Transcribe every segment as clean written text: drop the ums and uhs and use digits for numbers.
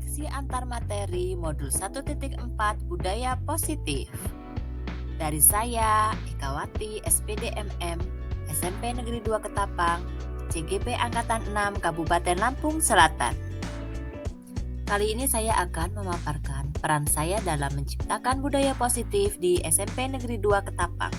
Koneksi antar materi modul 1.4 Budaya Positif. Dari saya, Ekawati, SPDMM, SMP Negeri 2 Ketapang, CGP Angkatan 6 Kabupaten Lampung Selatan. Kali ini saya akan memaparkan peran saya dalam menciptakan budaya positif di SMP Negeri 2 Ketapang.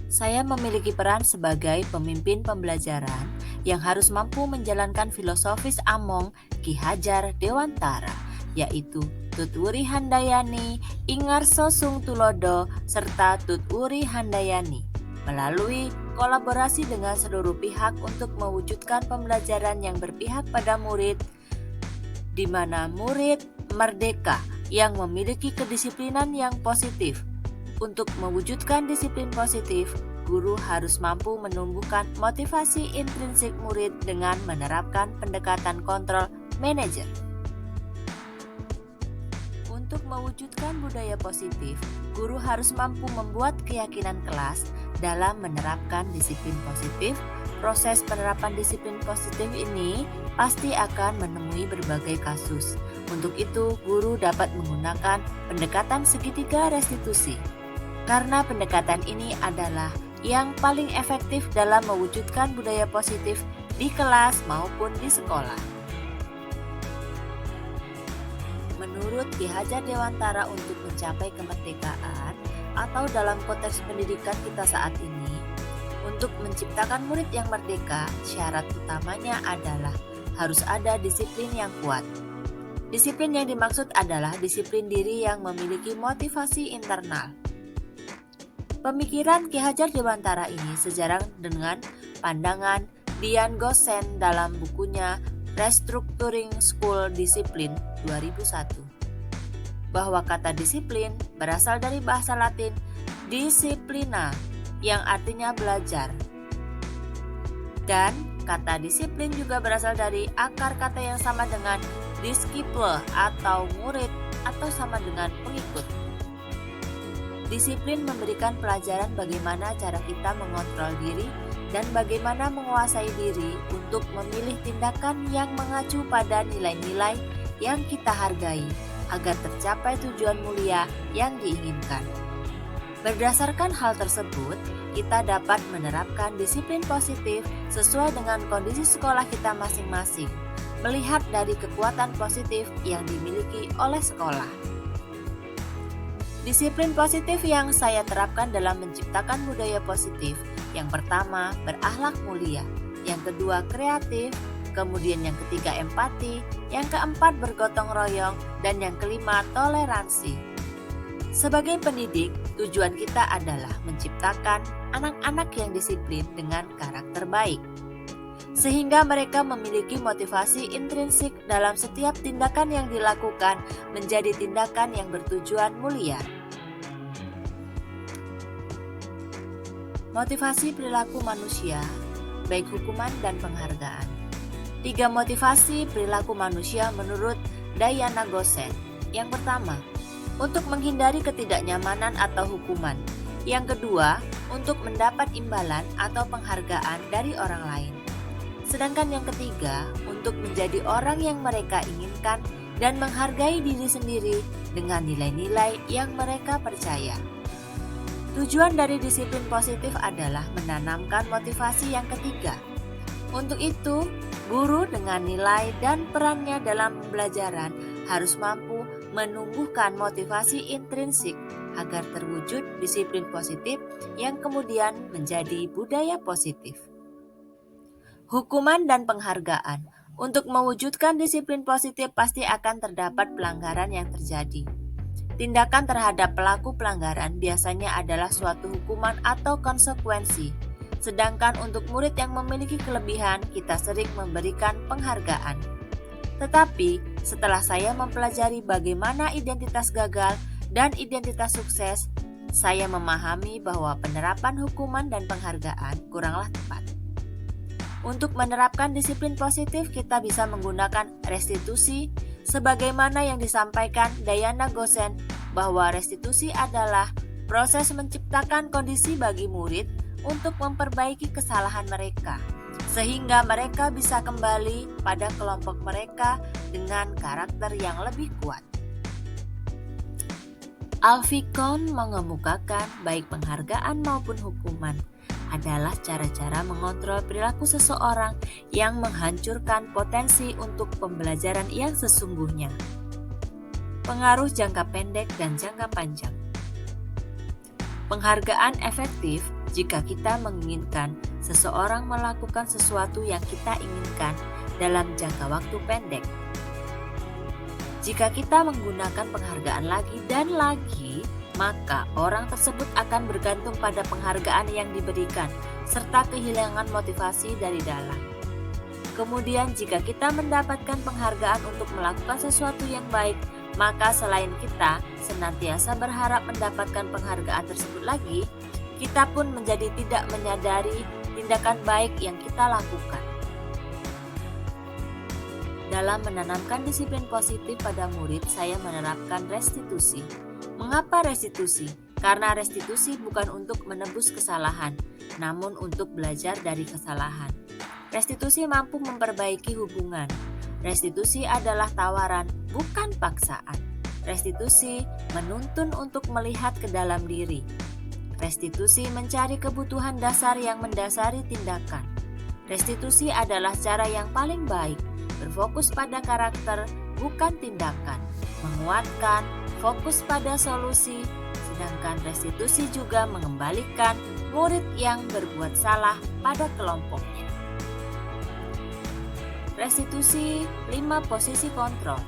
Saya memiliki peran sebagai pemimpin pembelajaran yang harus mampu menjalankan filosofis Among Ki Hajar Dewantara, yaitu Tut Wuri Handayani, Ingarso Sung Tulodo, serta Tut Wuri Handayani, melalui kolaborasi dengan seluruh pihak untuk mewujudkan pembelajaran yang berpihak pada murid, di mana murid merdeka yang memiliki kedisiplinan yang positif. Untuk mewujudkan disiplin positif, guru harus mampu menumbuhkan motivasi intrinsik murid dengan menerapkan pendekatan kontrol manajer. Untuk mewujudkan budaya positif, guru harus mampu membuat keyakinan kelas dalam menerapkan disiplin positif. Proses penerapan disiplin positif ini pasti akan menemui berbagai kasus. Untuk itu, guru dapat menggunakan pendekatan segitiga restitusi. Karena pendekatan ini adalah yang paling efektif dalam mewujudkan budaya positif di kelas maupun di sekolah. Menurut Ki Hajar Dewantara, untuk mencapai kemerdekaan atau dalam konteks pendidikan kita saat ini, untuk menciptakan murid yang merdeka, syarat utamanya adalah harus ada disiplin yang kuat. Disiplin yang dimaksud adalah disiplin diri yang memiliki motivasi internal. Pemikiran Ki Hajar Dewantara ini sejalan dengan pandangan Dian Gosen dalam bukunya Restructuring School Discipline 2001, bahwa kata disiplin berasal dari bahasa Latin disciplina yang artinya belajar, dan kata disiplin juga berasal dari akar kata yang sama dengan disciple atau murid atau sama dengan pengikut. Disiplin memberikan pelajaran bagaimana cara kita mengontrol diri dan bagaimana menguasai diri untuk memilih tindakan yang mengacu pada nilai-nilai yang kita hargai agar tercapai tujuan mulia yang diinginkan. Berdasarkan hal tersebut, kita dapat menerapkan disiplin positif sesuai dengan kondisi sekolah kita masing-masing, melihat dari kekuatan positif yang dimiliki oleh sekolah. Disiplin positif yang saya terapkan dalam menciptakan budaya positif, yang pertama berakhlak mulia, yang kedua kreatif, kemudian yang ketiga empati, yang keempat bergotong royong, dan yang kelima toleransi. Sebagai pendidik, tujuan kita adalah menciptakan anak-anak yang disiplin dengan karakter baik, sehingga mereka memiliki motivasi intrinsik dalam setiap tindakan yang dilakukan menjadi tindakan yang bertujuan mulia. Motivasi perilaku manusia, baik hukuman dan penghargaan. 3 motivasi perilaku manusia menurut Diana Gosen. Yang pertama, untuk menghindari ketidaknyamanan atau hukuman. Yang kedua, untuk mendapat imbalan atau penghargaan dari orang lain. Sedangkan yang ketiga, untuk menjadi orang yang mereka inginkan dan menghargai diri sendiri dengan nilai-nilai yang mereka percaya. Tujuan dari disiplin positif adalah menanamkan motivasi yang ketiga. Untuk itu, guru dengan nilai dan perannya dalam pembelajaran harus mampu menumbuhkan motivasi intrinsik agar terwujud disiplin positif yang kemudian menjadi budaya positif. Hukuman dan penghargaan. Untuk mewujudkan disiplin positif pasti akan terdapat pelanggaran yang terjadi. Tindakan terhadap pelaku pelanggaran biasanya adalah suatu hukuman atau konsekuensi. Sedangkan untuk murid yang memiliki kelebihan, kita sering memberikan penghargaan. Tetapi, setelah saya mempelajari bagaimana identitas gagal dan identitas sukses, saya memahami bahwa penerapan hukuman dan penghargaan kuranglah tepat. Untuk menerapkan disiplin positif, kita bisa menggunakan restitusi, sebagaimana yang disampaikan Diana Gosen, bahwa restitusi adalah proses menciptakan kondisi bagi murid untuk memperbaiki kesalahan mereka, sehingga mereka bisa kembali pada kelompok mereka dengan karakter yang lebih kuat. Alficon mengemukakan baik penghargaan maupun hukuman adalah cara-cara mengontrol perilaku seseorang yang menghancurkan potensi untuk pembelajaran yang sesungguhnya. Pengaruh jangka pendek dan jangka panjang. Penghargaan efektif jika kita menginginkan seseorang melakukan sesuatu yang kita inginkan dalam jangka waktu pendek. Jika kita menggunakan penghargaan lagi dan lagi, maka orang tersebut akan bergantung pada penghargaan yang diberikan, serta kehilangan motivasi dari dalam. Kemudian jika kita mendapatkan penghargaan untuk melakukan sesuatu yang baik, maka selain kita senantiasa berharap mendapatkan penghargaan tersebut lagi, kita pun menjadi tidak menyadari tindakan baik yang kita lakukan. Dalam menanamkan disiplin positif pada murid, saya menerapkan restitusi. Mengapa restitusi? Karena restitusi bukan untuk menebus kesalahan, namun untuk belajar dari kesalahan. Restitusi mampu memperbaiki hubungan. Restitusi adalah tawaran, bukan paksaan. Restitusi menuntun untuk melihat ke dalam diri. Restitusi mencari kebutuhan dasar yang mendasari tindakan. Restitusi adalah cara yang paling baik, berfokus pada karakter, bukan tindakan, menguatkan, fokus pada solusi, sedangkan restitusi juga mengembalikan murid yang berbuat salah pada kelompoknya. Restitusi 5 posisi kontrol.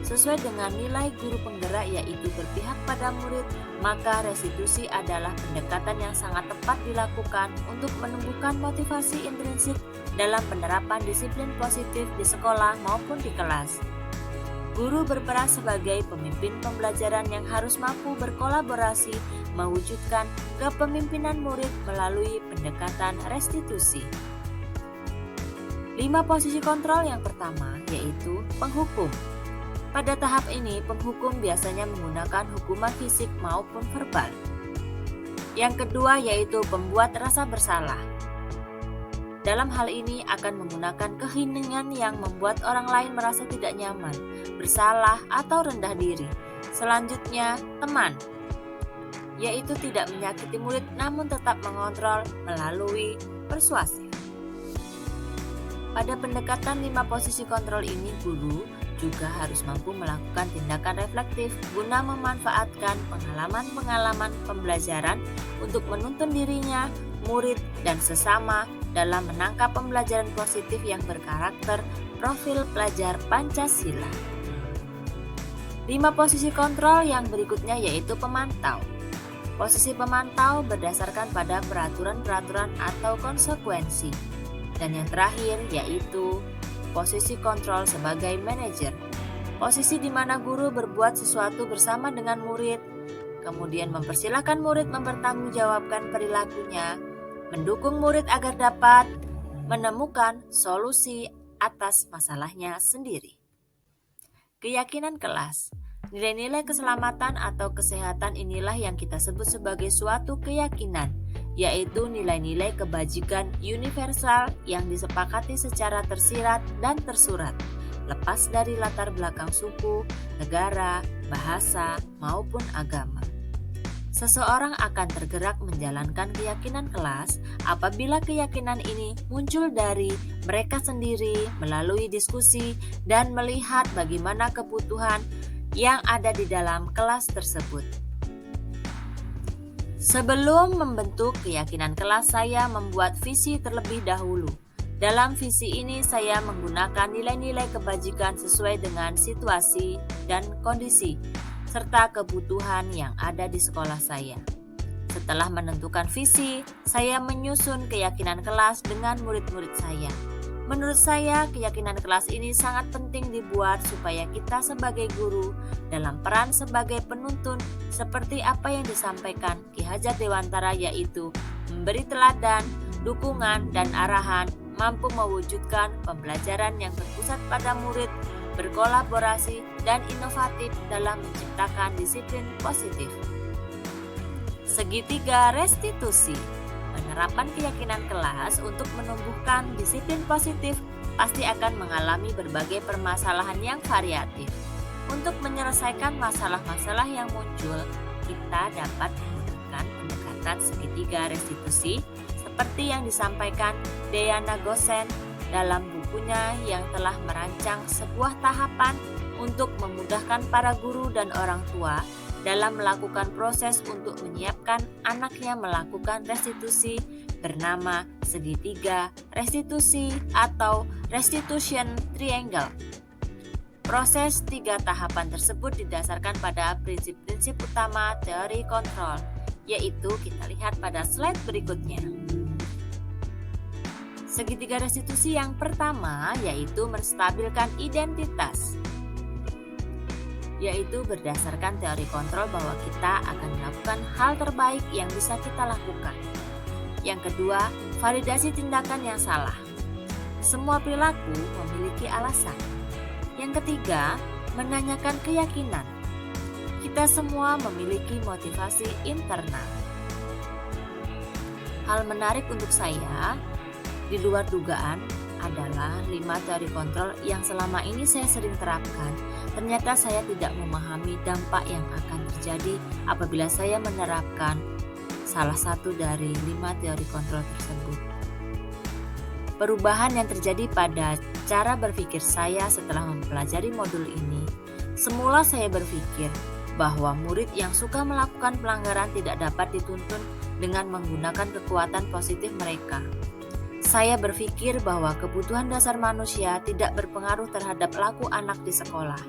Sesuai dengan nilai guru penggerak yaitu berpihak pada murid, maka restitusi adalah pendekatan yang sangat tepat dilakukan untuk menumbuhkan motivasi intrinsik dalam penerapan disiplin positif di sekolah maupun di kelas. Guru berperan sebagai pemimpin pembelajaran yang harus mampu berkolaborasi mewujudkan kepemimpinan murid melalui pendekatan restitusi. 5 posisi kontrol yang pertama yaitu penghukum. Pada tahap ini, penghukum biasanya menggunakan hukuman fisik maupun verbal. Yang kedua yaitu pembuat rasa bersalah. Dalam hal ini akan menggunakan keheningan yang membuat orang lain merasa tidak nyaman, bersalah, atau rendah diri. Selanjutnya, teman, yaitu tidak menyakiti murid namun tetap mengontrol melalui persuasi. Pada pendekatan 5 posisi kontrol ini, guru juga harus mampu melakukan tindakan reflektif guna memanfaatkan pengalaman-pengalaman pembelajaran untuk menuntun dirinya, murid, dan sesama dalam menangkap pembelajaran positif yang berkarakter profil pelajar Pancasila. 5 posisi kontrol yang berikutnya yaitu pemantau. Posisi pemantau berdasarkan pada peraturan-peraturan atau konsekuensi. Dan yang terakhir yaitu posisi kontrol sebagai manajer. Posisi di mana guru berbuat sesuatu bersama dengan murid, kemudian mempersilahkan murid mempertanggungjawabkan perilakunya, mendukung murid agar dapat menemukan solusi atas masalahnya sendiri. Keyakinan kelas. Nilai-nilai keselamatan atau kesehatan inilah yang kita sebut sebagai suatu keyakinan, yaitu nilai-nilai kebajikan universal yang disepakati secara tersirat dan tersurat, lepas dari latar belakang suku, negara, bahasa, maupun agama. Seseorang akan tergerak menjalankan keyakinan kelas apabila keyakinan ini muncul dari mereka sendiri melalui diskusi dan melihat bagaimana kebutuhan yang ada di dalam kelas tersebut. Sebelum membentuk keyakinan kelas, saya membuat visi terlebih dahulu. Dalam visi ini saya menggunakan nilai-nilai kebajikan sesuai dengan situasi dan kondisi, serta kebutuhan yang ada di sekolah saya. Setelah menentukan visi, saya menyusun keyakinan kelas dengan murid-murid saya. Menurut saya, keyakinan kelas ini sangat penting dibuat supaya kita sebagai guru dalam peran sebagai penuntun seperti apa yang disampaikan Ki Hajat Dewantara, yaitu memberi teladan, dukungan, dan arahan, mampu mewujudkan pembelajaran yang berpusat pada murid, berkolaborasi, dan inovatif dalam menciptakan disiplin positif. Segitiga restitusi. Penerapan keyakinan kelas untuk menumbuhkan disiplin positif pasti akan mengalami berbagai permasalahan yang variatif. Untuk menyelesaikan masalah-masalah yang muncul, kita dapat menggunakan pendekatan segitiga restitusi seperti yang disampaikan Diana Gosen dalam bukunya yang telah merancang sebuah tahapan untuk memudahkan para guru dan orang tua dalam melakukan proses untuk menyiapkan anaknya melakukan restitusi bernama segitiga restitusi atau restitution triangle. Proses 3 tahapan tersebut didasarkan pada prinsip-prinsip utama teori kontrol, yaitu kita lihat pada slide berikutnya. Segitiga restitusi yang pertama yaitu menstabilkan identitas, yaitu berdasarkan teori kontrol bahwa kita akan melakukan hal terbaik yang bisa kita lakukan. Yang kedua, validasi tindakan yang salah. Semua perilaku memiliki alasan. Yang ketiga, menanyakan keyakinan. Kita semua memiliki motivasi internal. Hal menarik untuk saya, di luar dugaan, adalah 5 teori kontrol yang selama ini saya sering terapkan. Ternyata saya tidak memahami dampak yang akan terjadi apabila saya menerapkan salah satu dari 5 teori kontrol tersebut. Perubahan yang terjadi pada cara berpikir saya setelah mempelajari modul ini, semula saya berpikir bahwa murid yang suka melakukan pelanggaran tidak dapat dituntun dengan menggunakan kekuatan positif mereka. Saya berpikir bahwa kebutuhan dasar manusia tidak berpengaruh terhadap laku anak di sekolah.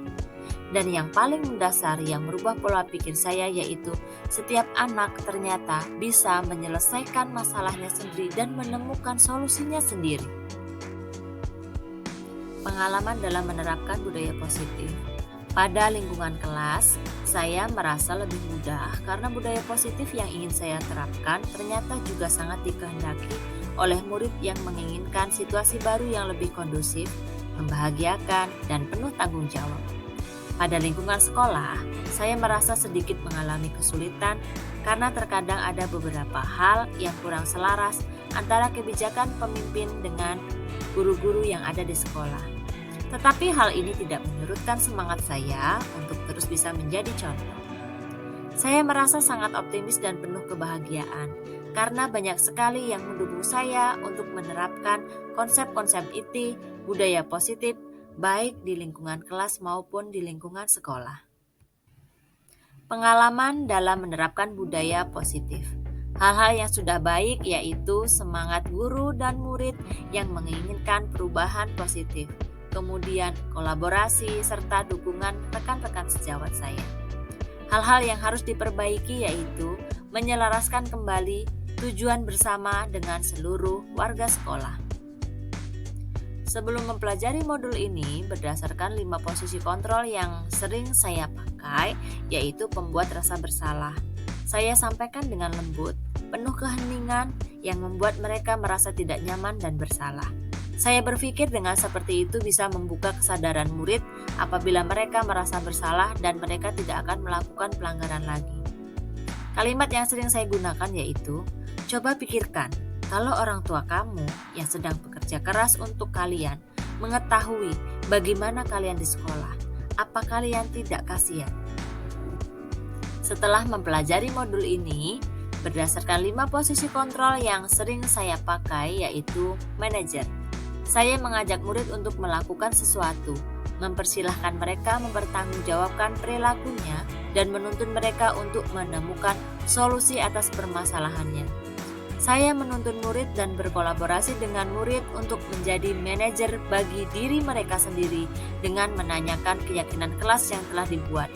Dan yang paling mendasar yang merubah pola pikir saya yaitu setiap anak ternyata bisa menyelesaikan masalahnya sendiri dan menemukan solusinya sendiri. Pengalaman dalam menerapkan budaya positif. Pada lingkungan kelas, saya merasa lebih mudah karena budaya positif yang ingin saya terapkan ternyata juga sangat dikehendaki oleh murid yang menginginkan situasi baru yang lebih kondusif, membahagiakan, dan penuh tanggung jawab. Pada lingkungan sekolah, saya merasa sedikit mengalami kesulitan karena terkadang ada beberapa hal yang kurang selaras antara kebijakan pemimpin dengan guru-guru yang ada di sekolah. Tetapi hal ini tidak menyurutkan semangat saya untuk terus bisa menjadi contoh. Saya merasa sangat optimis dan penuh kebahagiaan karena banyak sekali yang mendukung saya untuk menerapkan konsep-konsep IT, budaya positif, baik di lingkungan kelas maupun di lingkungan sekolah. Pengalaman dalam menerapkan budaya positif. Hal-hal yang sudah baik yaitu semangat guru dan murid yang menginginkan perubahan positif, kemudian kolaborasi serta dukungan rekan-rekan sejawat saya. Hal-hal yang harus diperbaiki yaitu menyelaraskan kembali tujuan bersama dengan seluruh warga sekolah. Sebelum mempelajari modul ini, berdasarkan 5 posisi kontrol yang sering saya pakai, yaitu pembuat rasa bersalah. Saya sampaikan dengan lembut, penuh keheningan yang membuat mereka merasa tidak nyaman dan bersalah. Saya berpikir dengan seperti itu bisa membuka kesadaran murid apabila mereka merasa bersalah dan mereka tidak akan melakukan pelanggaran lagi. Kalimat yang sering saya gunakan yaitu, coba pikirkan, kalau orang tua kamu yang sedang bekerja keras untuk kalian mengetahui bagaimana kalian di sekolah, apa kalian tidak kasihan? Setelah mempelajari modul ini, berdasarkan 5 posisi kontrol yang sering saya pakai yaitu manajer. Saya mengajak murid untuk melakukan sesuatu, mempersilahkan mereka mempertanggungjawabkan perilakunya dan menuntun mereka untuk menemukan solusi atas permasalahannya. Saya menuntun murid dan berkolaborasi dengan murid untuk menjadi manajer bagi diri mereka sendiri dengan menanyakan keyakinan kelas yang telah dibuat.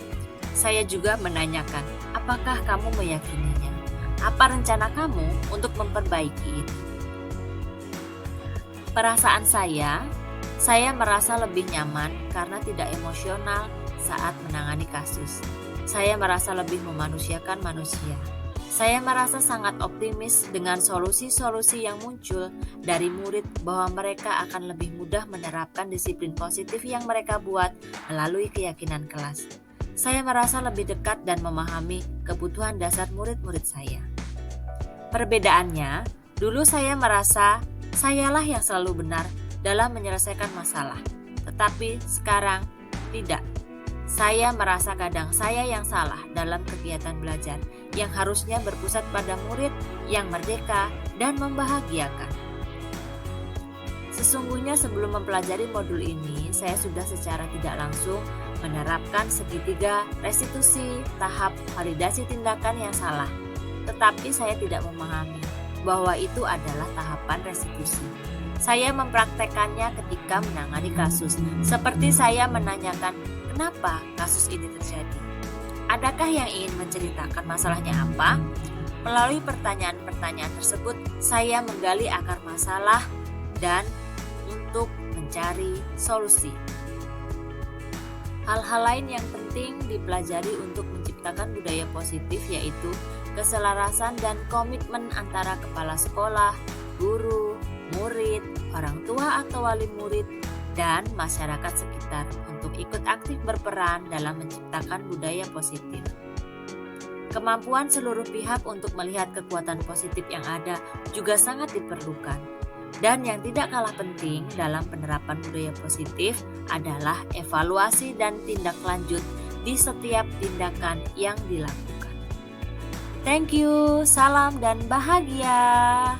Saya juga menanyakan, apakah kamu meyakininya? Apa rencana kamu untuk memperbaiki ini? Perasaan saya merasa lebih nyaman karena tidak emosional saat menangani kasus. Saya merasa lebih memanusiakan manusia. Saya merasa sangat optimis dengan solusi-solusi yang muncul dari murid bahwa mereka akan lebih mudah menerapkan disiplin positif yang mereka buat melalui keyakinan kelas. Saya merasa lebih dekat dan memahami kebutuhan dasar murid-murid saya. Perbedaannya, dulu saya merasa sayalah yang selalu benar dalam menyelesaikan masalah, tetapi sekarang tidak. Saya merasa kadang saya yang salah dalam kegiatan belajar yang harusnya berpusat pada murid yang merdeka dan membahagiakan. Sesungguhnya sebelum mempelajari modul ini, saya sudah secara tidak langsung menerapkan segitiga restitusi tahap validasi tindakan yang salah. Tetapi saya tidak memahami bahwa itu adalah tahapan restitusi. Saya mempraktekannya ketika menangani kasus, seperti saya menanyakan kenapa kasus ini terjadi. Adakah yang ingin menceritakan masalahnya apa? Melalui pertanyaan-pertanyaan tersebut, saya menggali akar masalah dan untuk mencari solusi. Hal-hal lain yang penting dipelajari untuk menciptakan budaya positif yaitu keselarasan dan komitmen antara kepala sekolah, guru, murid, orang tua atau wali murid, dan masyarakat sekitar untuk ikut aktif berperan dalam menciptakan budaya positif. Kemampuan seluruh pihak untuk melihat kekuatan positif yang ada juga sangat diperlukan. Dan yang tidak kalah penting dalam penerapan budaya positif adalah evaluasi dan tindak lanjut di setiap tindakan yang dilakukan. Thank you, salam dan bahagia.